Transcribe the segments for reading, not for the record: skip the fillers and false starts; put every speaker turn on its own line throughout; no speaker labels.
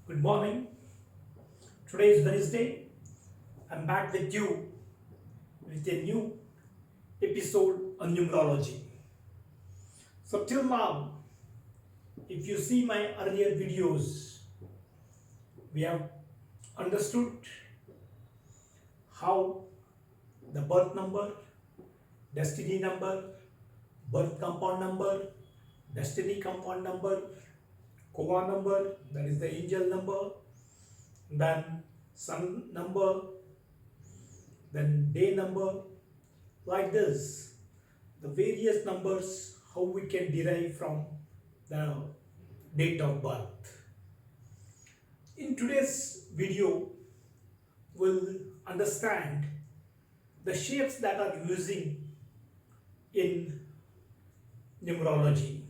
Good morning. Today is Wednesday. I'm back with you with a new episode on numerology. So, till now, if you see my earlier videos, we have understood how the birth number, destiny number, birth compound number, destiny compound number, Kova number, that is the angel number, then sun number, then day number, like this. The various numbers, how we can derive from the date of birth. In today's video, we'll understand the shapes that are using in numerology.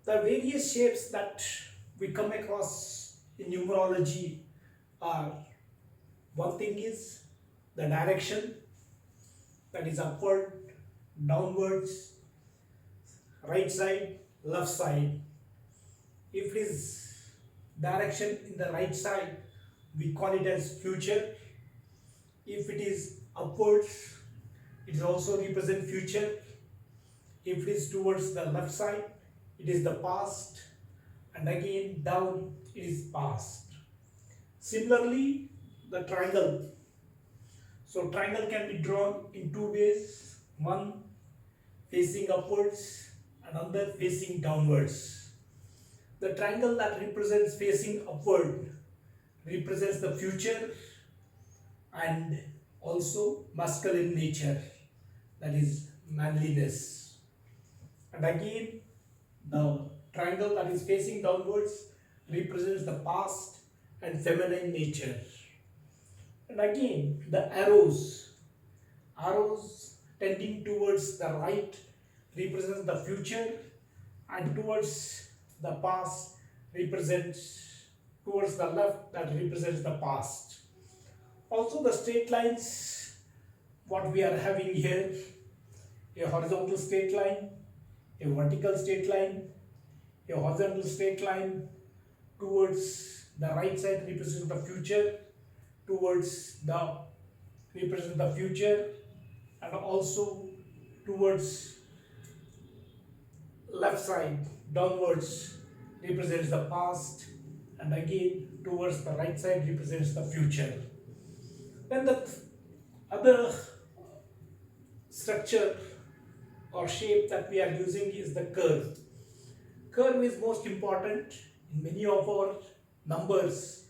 The various shapes that we come across in numerology are, one thing is the direction, that is upward, downwards, right side, left side. If it is direction in the right side, we call it as future. If it is upwards, it also represents future. If it is towards the left side, it is the past, and again down, it is past. Similarly, the triangle. So triangle can be drawn in two ways. One facing upwards, another facing downwards. The triangle that represents facing upward represents the future and also masculine nature, that is manliness. And again, the triangle that is facing downwards represents the past and feminine nature. And again, the arrows tending towards the right represents the future, and towards the past represents, towards the left, that represents the past. Also the straight lines, what we are having here, a horizontal straight line, a vertical straight line, a horizontal straight line towards the right side represents the future, towards the represent the future, and also towards left side downwards represents the past, and again towards the right side represents the future. Then the other structure or shape that we are using is the curve. Curve is most important. In many of our numbers,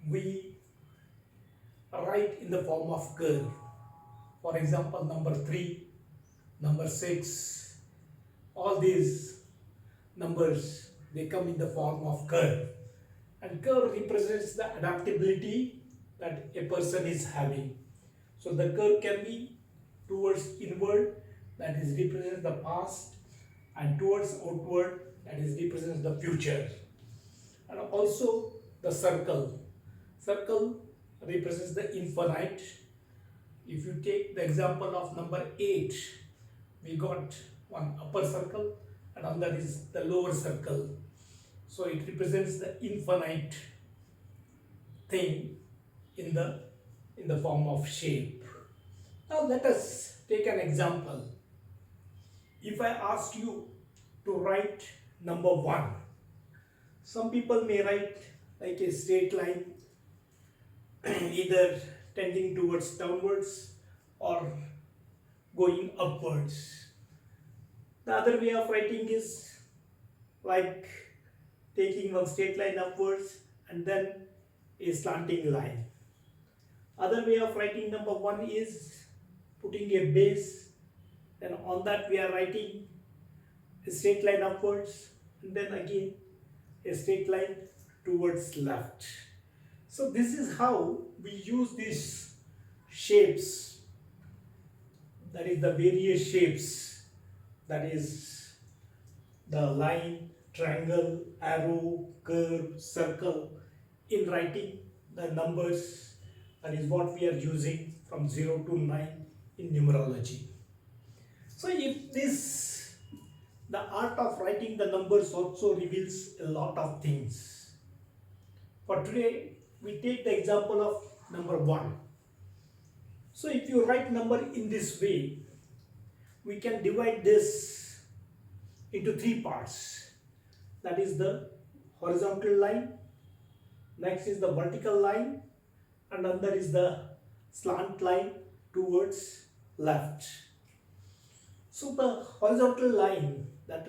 we write in the form of curve. For example, number 3, number 6, all these numbers, they come in the form of curve. And curve represents the adaptability that a person is having. So the curve can be towards inward, that is represents the past, and towards outward, that is represents the future. And also the circle. Circle represents the infinite. If you take the example of number 8, we got one upper circle and another is the lower circle. So it represents the infinite thing in the form of shape. Now let us take an example. If I ask you to write number 1, some people may write like a straight line, either tending towards downwards or going upwards. The other way of writing is like taking one straight line upwards and then a slanting line. Other way of writing number 1 is putting a base, then on that we are writing a straight line upwards and then again a straight line towards left. So this is how we use these shapes, that is the various shapes, that is the line, triangle, arrow, curve, circle, in writing the numbers. That is what we are using from 0 to 9 in numerology. So if this, the art of writing the numbers also reveals a lot of things. For today, we take the example of number 1. So if you write number in this way, we can divide this into 3 parts. That is the horizontal line, next is the vertical line, and another is the slant line towards left. So the horizontal line that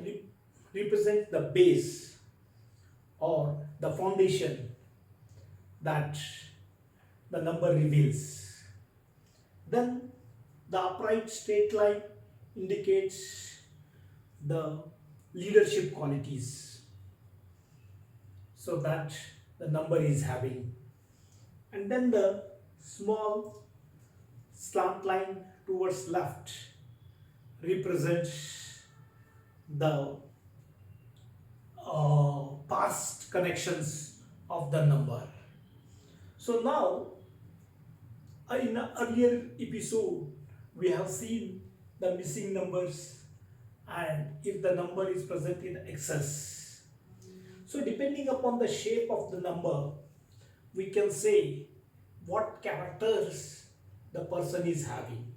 represents the base or the foundation that the number reveals. Then the upright straight line indicates the leadership qualities, so that the number is having. And then the small slant line towards left represents the past connections of the number. So now, in an earlier episode, we have seen the missing numbers and if the number is present in excess. So depending upon the shape of the number, we can say what characters the person is having.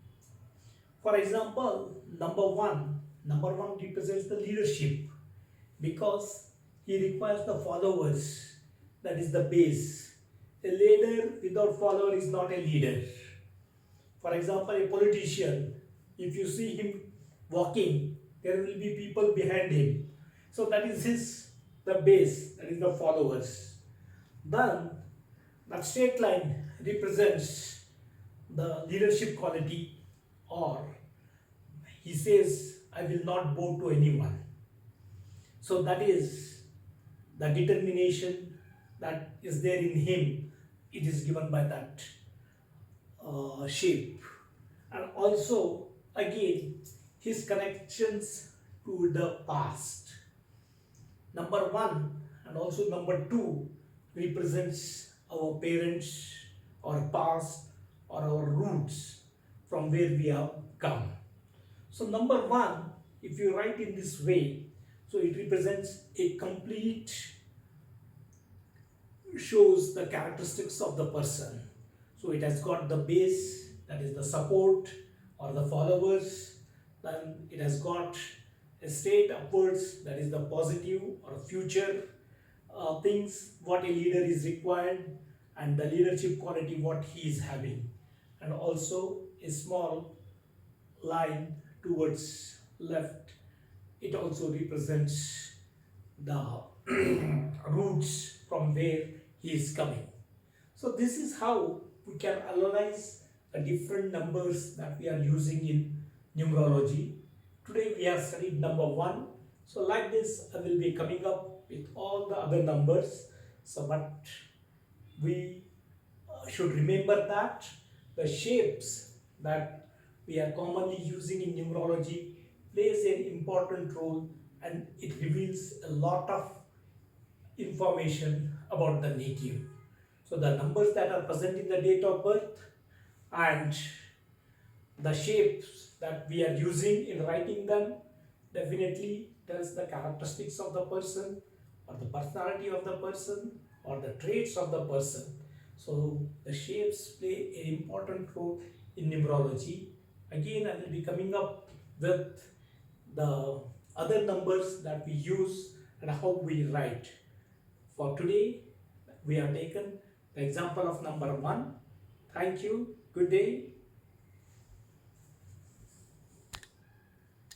For example, number one represents the leadership because he requires the followers, that is the base. A leader without follower is not a leader. For example, a politician, if you see him walking, there will be people behind him. So that is the base, that is the followers. Then that straight line represents the leadership quality, or he says, I will not bow to anyone. So that is the determination that is there in him. It is given by that shape. And also again his connections to the past. Number 1 and also number 2 represents our parents, our past, or our roots from where we have come. So number 1, if you write in this way, so it represents a complete, shows the characteristics of the person. So it has got the base, that is the support or the followers. Then it has got a straight upwards, that is the positive or future things, what a leader is required, and the leadership quality what he is having. And also a small line towards left, it also represents the roots from where he is coming. So this is how we can analyze the different numbers that we are using in numerology. Today we have studied number 1. So like this I will be coming up with all the other numbers. So but we should remember that the shapes that we are commonly using in numerology plays an important role, and it reveals a lot of information about the native. So the numbers that are present in the date of birth and the shapes that we are using in writing them definitely tells the characteristics of the person or the personality of the person or the traits of the person. So the shapes play an important role in numerology. Again, I will be coming up with the other numbers that we use and how we write. For today, we have taken the example of number 1. Thank you. Good day.